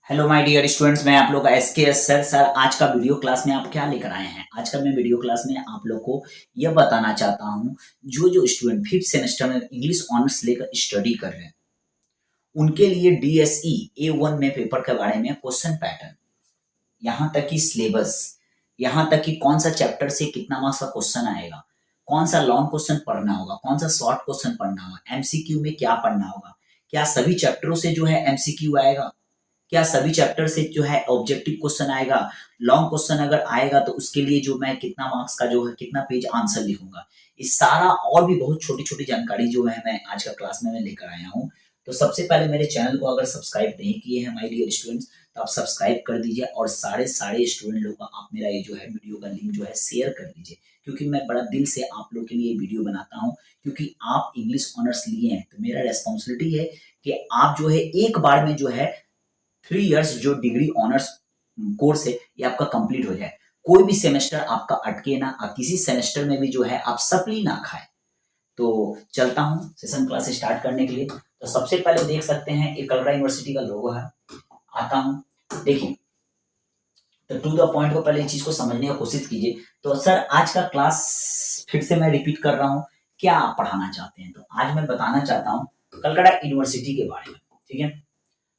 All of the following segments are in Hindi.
हेलो माय डियर स्टूडेंट्स, मैं आप लोग का एसकेएस सर। आज का वीडियो क्लास में आप क्या लेकर आए हैं? आज का मैं वीडियो क्लास में आप लोग को यह बताना चाहता हूं, जो स्टूडेंट फिफ्थ सेमेस्टर में इंग्लिश ऑनर्स लेकर स्टडी कर रहे हैं उनके लिए डीएसई A1 में पेपर के बारे में क्वेश्चन पैटर्न, यहाँ तक कि सिलेबस, यहाँ तक कि कौन सा चैप्टर से कितना मार्क्स का क्वेश्चन आएगा, कौन सा लॉन्ग क्वेश्चन पढ़ना होगा, कौन सा शॉर्ट क्वेश्चन पढ़ना होगा, एमसीक्यू में क्या पढ़ना होगा, क्या सभी चैप्टरों से जो है एमसीक्यू आएगा, क्या सभी चैप्टर से जो है ऑब्जेक्टिव क्वेश्चन आएगा, लॉन्ग क्वेश्चन अगर आएगा तो उसके लिए जो मैं कितना मार्क्स का जो है कितना पेज आंसर लिखूंगा, इस सारा और भी बहुत छोटी छोटी जानकारी जो है मैं आज का क्लास में मैं लेकर आया हूँ। तो सबसे पहले मेरे चैनल को अगर सब्सक्राइब नहीं किए हैं माय डियर स्टूडेंट्स, तो आप सब्सक्राइब कर दीजिए और सारे स्टूडेंट लोग का आप मेरा ये जो है वीडियो का लिंक जो है शेयर कर दीजिए, क्योंकि मैं बड़ा दिल से आप लोग के लिए वीडियो बनाता हूँ, क्योंकि आप इंग्लिश ऑनर्स लिए हैं तो मेरा रेस्पॉन्सिबिलिटी है कि आप जो है एक बार में जो है 3 इयर्स जो डिग्री ऑनर्स कोर्स है ये आपका कंप्लीट हो जाए, कोई भी सेमेस्टर आपका अटके ना, किसी सेमेस्टर में भी जो है आप सप्ली ना खाए। तो चलता हूँ सेशन क्लास स्टार्ट करने के लिए। तो सबसे पहले देख सकते हैं ये कलकत्ता यूनिवर्सिटी का लोगो है। आता हूँ, देखिए, तो टू द पॉइंट को पहले इस चीज को समझने की कोशिश कीजिए। तो सर आज का क्लास फिर से मैं रिपीट कर रहा हूँ, क्या आप पढ़ाना चाहते हैं? तो आज मैं बताना चाहता हूँ कलकत्ता यूनिवर्सिटी के बारे में। ठीक है,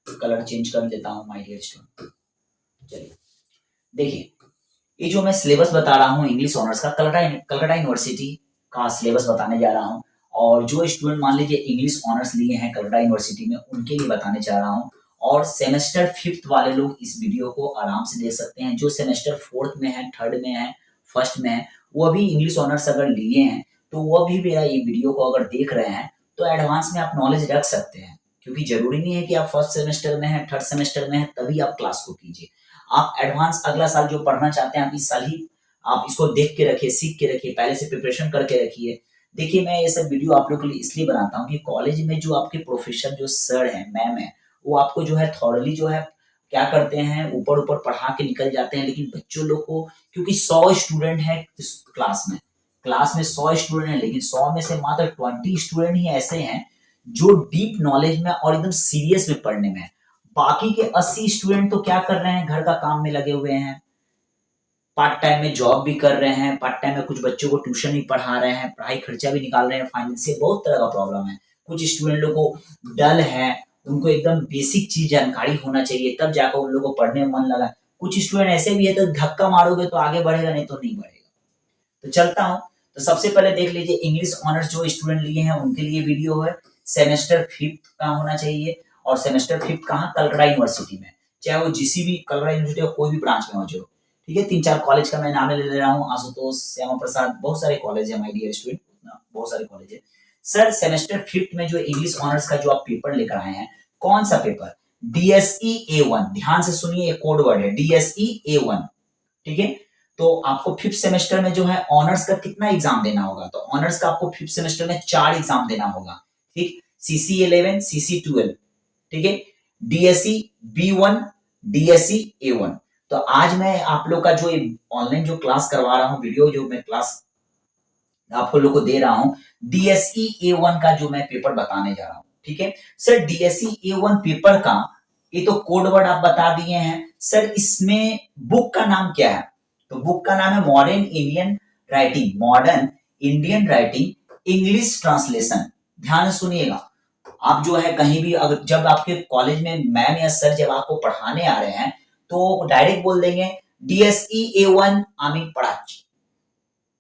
कलर चेंज कर देता हूँ माय डियर स्टूडेंट। चलिए देखिए, ये जो मैं सिलेबस बता रहा हूँ इंग्लिश ऑनर्स का, कलकत्ता यूनिवर्सिटी का सिलेबस बताने जा रहा हूँ। और जो स्टूडेंट मान लीजिए इंग्लिश ऑनर्स लिए हैं कलकत्ता यूनिवर्सिटी में उनके लिए बताने जा रहा हूँ। और सेमेस्टर फिफ्थ वाले लोग इस वीडियो को आराम से देख सकते हैं, जो सेमेस्टर फोर्थ में है, थर्ड में है, फर्स्ट में है, वो भी इंग्लिश ऑनर्स अगर लिए हैं तो वो भी मेरा ये वीडियो को अगर देख रहे हैं तो एडवांस में आप नॉलेज रख सकते हैं, क्योंकि जरूरी नहीं है कि आप फर्स्ट सेमेस्टर में है, थर्ड सेमेस्टर में है तभी आप क्लास को कीजिए। आप एडवांस अगला साल जो पढ़ना चाहते हैं आप इस साल ही आप इसको देख के रखिए, सीख के रखिए, पहले से प्रिपरेशन करके रखिए। देखिए, मैं ये सब वीडियो आप लोग के लिए इसलिए बनाता हूँ कि कॉलेज में जो आपके प्रोफेसर जो सर हैं, मैम है, वो आपको जो है थॉरली जो है क्या करते हैं, ऊपर ऊपर पढ़ा के निकल जाते हैं, लेकिन बच्चों लोग को, क्योंकि 100 स्टूडेंट है इस क्लास में 100 स्टूडेंट है, लेकिन 100 में से मात्र 20 स्टूडेंट ही ऐसे हैं जो डीप नॉलेज में और एकदम सीरियस में पढ़ने में है। बाकी के 80 स्टूडेंट तो क्या कर रहे हैं, घर का काम में लगे हुए हैं, पार्ट टाइम में जॉब भी कर रहे हैं, पार्ट टाइम में कुछ बच्चों को ट्यूशन भी पढ़ा रहे हैं, पढ़ाई खर्चा भी निकाल रहे हैं, फाइनेंशियल बहुत तरह का प्रॉब्लम है। कुछ स्टूडेंट लोग को डल है, उनको एकदम बेसिक चीज जानकारी होना चाहिए तब जाकर उन लोगों को पढ़ने में मन लगा। कुछ स्टूडेंट ऐसे भी है तो धक्का मारोगे तो आगे बढ़ेगा, नहीं तो नहीं बढ़ेगा। तो चलता हूँ, तो सबसे पहले देख लीजिए इंग्लिश ऑनर्स जो स्टूडेंट लिए हैं उनके लिए वीडियो है। सेमेस्टर फिफ्थ का होना चाहिए, और सेमेस्टर फिफ्थ कहाँ, कलकत्ता यूनिवर्सिटी में, चाहे वो जिसी भी कलकत्ता यूनिवर्सिटी का कोई भी ब्रांच में हो जो। ठीक है, 3-4 कॉलेज का मैं नाम ले रहा हूँ, आशुतोष, श्यामा प्रसाद, बहुत सारे कॉलेज है माय डियर स्टूडेंट, बहुत सारे कॉलेज है। सर सेमेस्टर फिफ्थ में जो इंग्लिश ऑनर्स का जो आप पेपर लेकर आए हैं, कौन सा पेपर? डीएसई A1, ध्यान से सुनिए, कोड वर्ड है डीएसई A1। ठीक है, तो आपको फिफ्थ सेमेस्टर में जो है ऑनर्स का कितना एग्जाम देना होगा? तो ऑनर्स का आपको फिफ्थ सेमेस्टर में 4 एग्जाम देना होगा। ठीक, CC11, CC12, ठीक है, डीएसई B1, डीएसई A1। तो आज मैं आप लोग का जो ऑनलाइन जो क्लास करवा रहा हूँ, वीडियो जो मैं क्लास आपको लोग को दे रहा हूँ, डीएसई A1 का जो मैं पेपर बताने जा रहा हूँ। ठीक है सर, डीएसई A1 पेपर का ये तो कोड वर्ड आप बता दिए हैं सर, इसमें बुक का नाम क्या है? तो बुक का नाम है modern Indian writing, modern Indian writing English translation. ध्यान सुनिएगा, आप जो है कहीं भी अगर जब आपके कॉलेज में मैम या सर जब आपको पढ़ाने आ रहे हैं तो डायरेक्ट बोल देंगे डीएसई A1 आमिर पढ़ाची,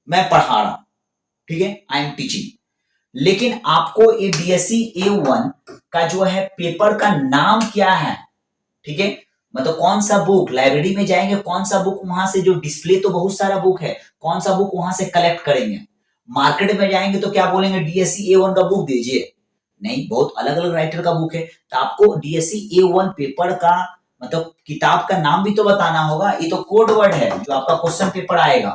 मैं पढ़ा रहा हूं, ठीक है, आई एम टीचिंग। लेकिन आपको ये डीएसई A1 का जो है पेपर का नाम क्या है? ठीक है, मतलब कौन सा बुक, लाइब्रेरी में जाएंगे कौन सा बुक, वहां से जो डिस्प्ले तो बहुत सारा बुक है, कौन सा बुक वहां से कलेक्ट करेंगे? मार्केट में जाएंगे तो क्या बोलेंगे, डीएसई A1 का बुक दीजिए, नहीं, बहुत अलग अलग राइटर का बुक है। तो आपको डीएसई A1 पेपर का मतलब किताब का नाम भी तो बताना होगा, ये तो कोड वर्ड है जो आपका क्वेश्चन पेपर आएगा,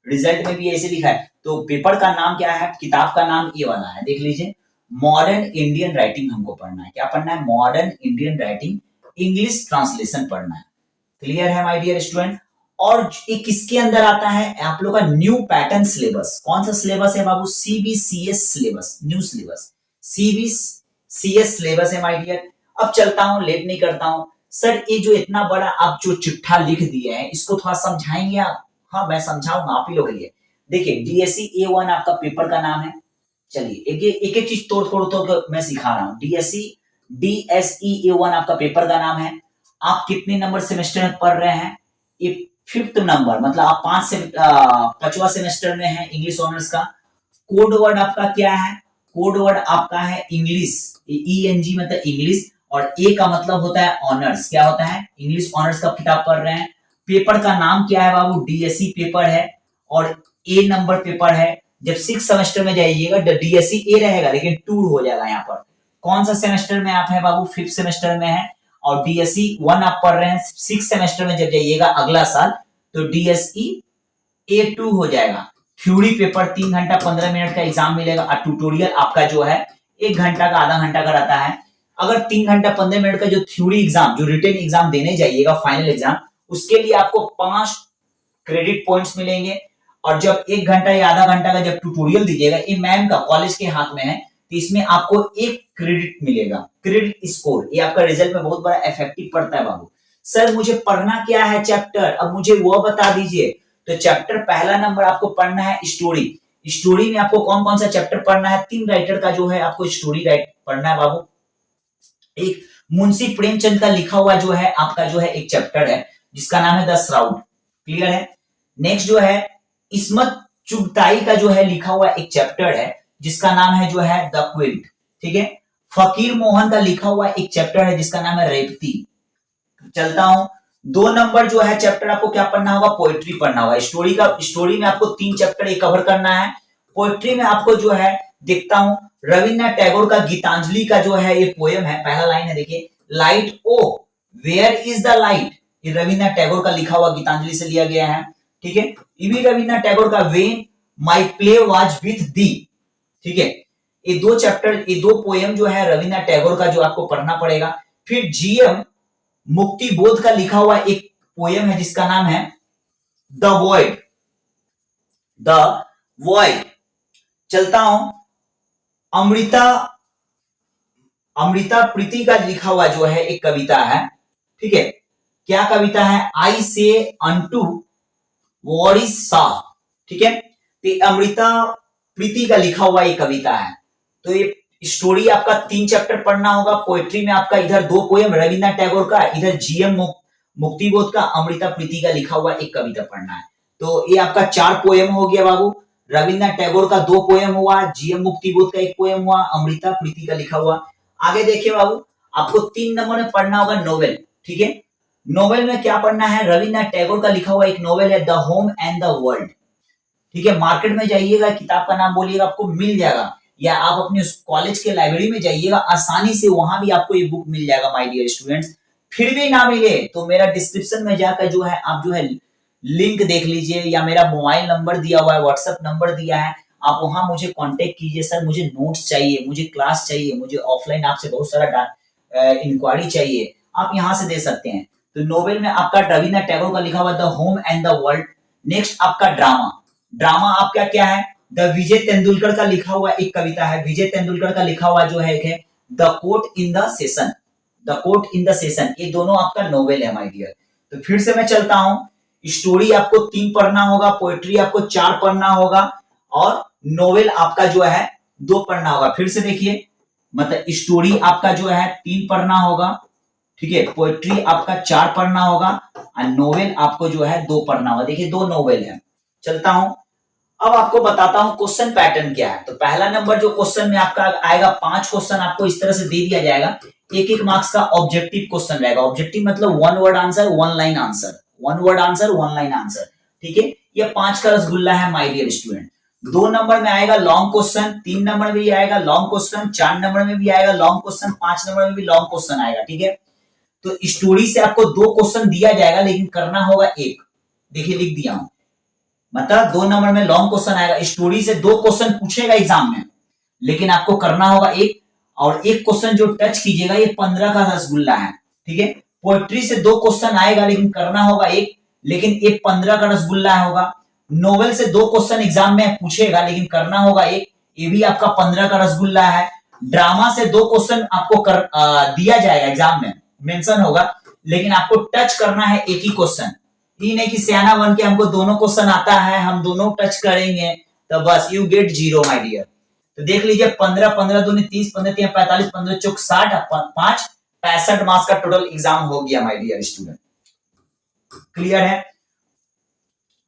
रिजल्ट में भी ऐसे लिखा है। तो पेपर का नाम क्या है, किताब का नाम ये वाला है, देख लीजिए, मॉडर्न इंडियन राइटिंग हमको पढ़ना है। क्या पढ़ना है? Modern Indian writing English translation पढ़ना है। क्लियर है माय डियर स्टूडेंट? और ये किसके अंदर आता है? आप लोग का न्यू पैटर्न सिलेबस। कौन सा सिलेबस है बाबू? CBCS syllabus, new syllabus, CBCS syllabus है माय डियर। अब चलता हूं, लेट नहीं करता हूं, सर ये जो इतना बड़ा आप जो चिट्ठा लिख दिए हैं इसको थोड़ा समझाएंगे आप? हाँ मैं समझाऊंगा आप ही लोग के लिए। देखिए डीएससी A1 आपका पेपर का नाम है। चलिए एक एक चीज तोड़ कर मैं सिखा रहा हूँ। डीएसई A1 आपका पेपर का नाम है। आप कितने नंबर सेमेस्टर में पढ़ रहे हैं? ये 5th नंबर, मतलब आप 5वां सेमेस्टर में है इंग्लिश ऑनर्स का। कोड वर्ड आपका क्या है? कोड वर्ड आपका है इंग्लिश, ENG मतलब इंग्लिश, और ए का मतलब होता है ऑनर्स। क्या होता है? इंग्लिश ऑनर्स का किताब पढ़ रहे हैं। पेपर का नाम क्या है बाबू? डीएससी पेपर है और ए नंबर पेपर है। जब 6 सेमेस्टर में जाइएगा डीएससी ए रहेगा लेकिन 2 हो जाएगा यहाँ पर। कौन सा सेमेस्टर में आप है बाबू? 5th सेमेस्टर में है। और डीएससी 1 आप पढ़ रहे हैं 6 सेमेस्टर में जब जाइएगा अगला साल तो डीएसई A2 हो जाएगा। थ्योरी पेपर 3 घंटा 15 मिनट का एग्जाम मिलेगा और ट्यूटोरियल आपका जो है 1 घंटा का आधा घंटा का रहता है। अगर 3 घंटा 15 मिनट का जो थ्योरी एग्जाम, जो रिटन एग्जाम देने जाइएगा फाइनल एग्जाम, उसके लिए आपको 5 क्रेडिट पॉइंट्स मिलेंगे। और जब 1 घंटा या आधा घंटा का जब ट्यूटोरियल दीजिएगा, ये मैम का कॉलेज के हाथ में है, तो इसमें आपको 1 क्रेडिट मिलेगा, क्रेडिट स्कोर। ये आपका रिजल्ट में बहुत बड़ा इफेक्टिव पड़ता है बाबू। सर मुझे पढ़ना क्या है चैप्टर, अब मुझे वो बता दीजिए। तो चैप्टर पहला नंबर आपको पढ़ना है स्टोरी। स्टोरी में आपको कौन कौन सा चैप्टर पढ़ना है? 3 राइटर का जो है आपको स्टोरी राइट पढ़ना है बाबू। एक मुंशी प्रेमचंद का लिखा हुआ जो है आपका जो है एक चैप्टर है जिसका नाम है द श्राउड। क्लियर है? नेक्स्ट जो है इस्मत चुगताई का जो है लिखा हुआ एक चैप्टर है जिसका नाम है जो है द क्विल्ट। ठीक है? फकीर मोहन का लिखा हुआ एक चैप्टर है जिसका नाम है रेवती। चलता हूं 2 नंबर जो है चैप्टर आपको क्या पढ़ना होगा? पोएट्री पढ़ना होगा। स्टोरी में आपको 3 चैप्टर कवर करना है। पोएट्री में आपको जो है देखता हूं रविन्द्रनाथ टैगोर का गीतांजलि का जो है ये पोएम है। पहला लाइन है देखिए, light O where is the light. ये रविन्द्रनाथ टैगोर का लिखा हुआ गीतांजलि से लिया गया है। ठीक है? ये भी रविन्द्रनाथ टैगोर का when my play was with the. ठीक है? ये 2 चैप्टर, ये 2 पोएम जो है रविन्द्रनाथ टैगोर का जो आपको पढ़ना पड़ेगा। फिर जीएम मुक्ति बोध का लिखा हुआ एक पोएम है जिसका नाम है द वॉइड। The void. चलता हूं अमृता प्रीति का लिखा हुआ जो है एक कविता है। ठीक है? क्या कविता है? आई से अनटू वॉरिस सा। ठीक है? तो अमृता प्रीति का लिखा हुआ एक कविता है। तो ये स्टोरी आपका 3 चैप्टर पढ़ना होगा। पोएट्री में आपका इधर 2 पोएम रविन्द्रनाथ टैगोर का, इधर जीएम मुक्तिबोध का, अमृता प्रीति का लिखा हुआ एक कविता पढ़ना है। तो ये आपका 4 पोएम हो गया बाबू। रविन्द्रनाथ टैगोर का 2 पोएम हुआ, जीएम मुक्तिबोध का 1 पोएम हुआ, अमृता प्रीति का लिखा हुआ। आगे देखिए बाबू, आपको 3 नंबर में पढ़ना होगा नोवेल। ठीक है? नोवेल में क्या पढ़ना है? रविन्द्रनाथ टैगोर का लिखा हुआ एक नोवेल है the home and the world. ठीक है? मार्केट में जाइएगा, किताब का नाम बोलिएगा, आपको मिल जाएगा, या आप अपने उस कॉलेज के लाइब्रेरी में जाइएगा, आसानी से वहां भी आपको ये बुक मिल जाएगा माय डियर स्टूडेंट्स। फिर भी ना मिले तो मेरा डिस्क्रिप्शन में जाकर जो है आप जो है लिंक देख लीजिए, या मेरा मोबाइल नंबर दिया हुआ है, व्हाट्सएप नंबर दिया है, आप वहां मुझे कांटेक्ट कीजिए। सर मुझे नोट्स चाहिए, मुझे क्लास चाहिए, मुझे ऑफलाइन आपसे बहुत सारा इंक्वायरी चाहिए, आप यहाँ से दे सकते हैं। तो नोवेल में आपका रविन्द्रनाथ टैगोर का लिखा हुआ the home and the world. Next आपका ड्रामा। ड्रामा आपका क्या है? द विजय तेंदुलकर का लिखा हुआ एक कविता है। विजय तेंदुलकर का लिखा हुआ जो है एक है the court in the session. The court in the session, ये दोनों आपका नोवेल है माय डियर। तो फिर से मैं चलता हूं, स्टोरी आपको 3 पढ़ना होगा, पोएट्री आपको 4 पढ़ना होगा, और नोवेल आपका जो है 2 पढ़ना होगा। फिर से देखिए, मतलब स्टोरी आपका जो है 3 पढ़ना होगा। ठीक है? पोएट्री आपका 4 पढ़ना होगा और नोवेल आपको जो है 2 पढ़ना होगा। देखिए 2 नोवेल है। चलता हूं, अब आपको बताता हूं क्वेश्चन पैटर्न क्या है। तो पहला नंबर जो क्वेश्चन में आपका आएगा, 5 क्वेश्चन आपको इस तरह से दे दिया जाएगा। 1-1 मार्क्स का ऑब्जेक्टिव क्वेश्चन रहेगा। ऑब्जेक्टिव मतलब 1 word answer 1 line answer, 1 word answer 1 line answer. ठीक है? ये 5 का रसगुल्ला है माय डियर स्टूडेंट। 2 नंबर में आएगा लॉन्ग क्वेश्चन, 3 नंबर में भी आएगा लॉन्ग क्वेश्चन, 4 नंबर में भी आएगा लॉन्ग क्वेश्चन, 5 नंबर में भी लॉन्ग क्वेश्चन आएगा। ठीक है? तो स्टोरी से आपको 2 क्वेश्चन दिया जाएगा लेकिन करना होगा 1। देखिए लिख दिया हूं, मतलब 2 नंबर में लॉन्ग क्वेश्चन आएगा। स्टोरी से 2 क्वेश्चन पूछेगा एग्जाम में, लेकिन आपको करना होगा 1, और 1 क्वेश्चन जो टच कीजिएगा ये 15 का रसगुल्ला है। ठीक है? पोएट्री से 2 क्वेश्चन आएगा लेकिन करना होगा 1, लेकिन ये 15 का रसगुल्ला होगा। नोवेल से 2 क्वेश्चन एग्जाम में पूछेगा लेकिन करना होगा 1, ये भी आपका 15 का रसगुल्ला है। ड्रामा से 2 क्वेश्चन आपको दिया जाएगा एग्जाम में, मेंशन होगा, लेकिन आपको टच करना है एक ही क्वेश्चन। ये नहीं कि सियाना बन के हमको दोनों क्वेश्चन आता है, हम दोनों टच करेंगे तो बस you get zero my dear. तो देख लीजिए 15 15 दूनी 30, 15 3 45, 15 चौक 60, 5 65 मार्क्स का टोटल एग्जाम हो गया माय डियर स्टूडेंट। क्लियर है?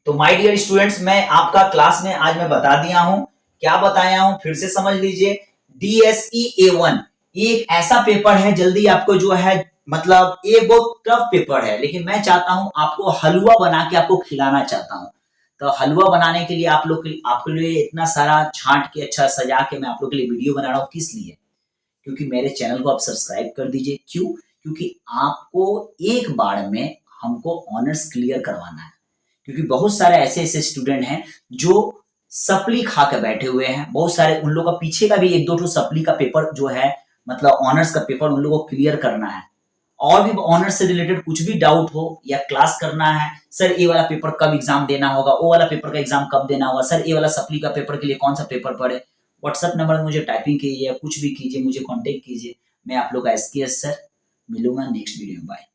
तो माय डियर स्टूडेंट्स, मैं आपका क्लास में आज मैं बता दिया हूं, क्या बताया हूं फिर से समझ लीजिए। DSE A1 ये एक ऐसा पेपर है, जल्दी आपको जो है मतलब ये बहुत टफ पेपर है, लेकिन मैं चाहता हूं आपको हलवा बना के आपको खिलाना चाहता हूं। तो हलवा बनाने के लिए आप लोग आपके लिए इतना सारा छांट के अच्छा सजा के मैं आप लोग के लिए वीडियो बना रहा हूं, किस लिए? क्योंकि मेरे चैनल को आप सब्सक्राइब कर दीजिए। क्यों? क्योंकि आपको एक बार में हमको ऑनर्स क्लियर करवाना है। क्योंकि बहुत सारे ऐसे ऐसे स्टूडेंट हैं जो सप्ली खा के बैठे हुए हैं, बहुत सारे उन लोगों का पीछे का भी एक दो सप्ली का पेपर जो है मतलब ऑनर्स का पेपर उन लोगों को क्लियर करना है। और भी ऑनर्स से रिलेटेड कुछ भी डाउट हो या क्लास करना है, सर ये वाला पेपर कब एग्जाम देना होगा, वो वाला पेपर का एग्जाम कब देना होगा, सर ये वाला सप्ली का पेपर के लिए कौन सा पेपर पढ़े, व्हाट्सएप नंबर मुझे टाइपिंग कीजिए या कुछ भी कीजिए, मुझे कांटेक्ट कीजिए। मैं आप लोग का SKS सर, मिलूंगा नेक्स्ट वीडियो में। बाय।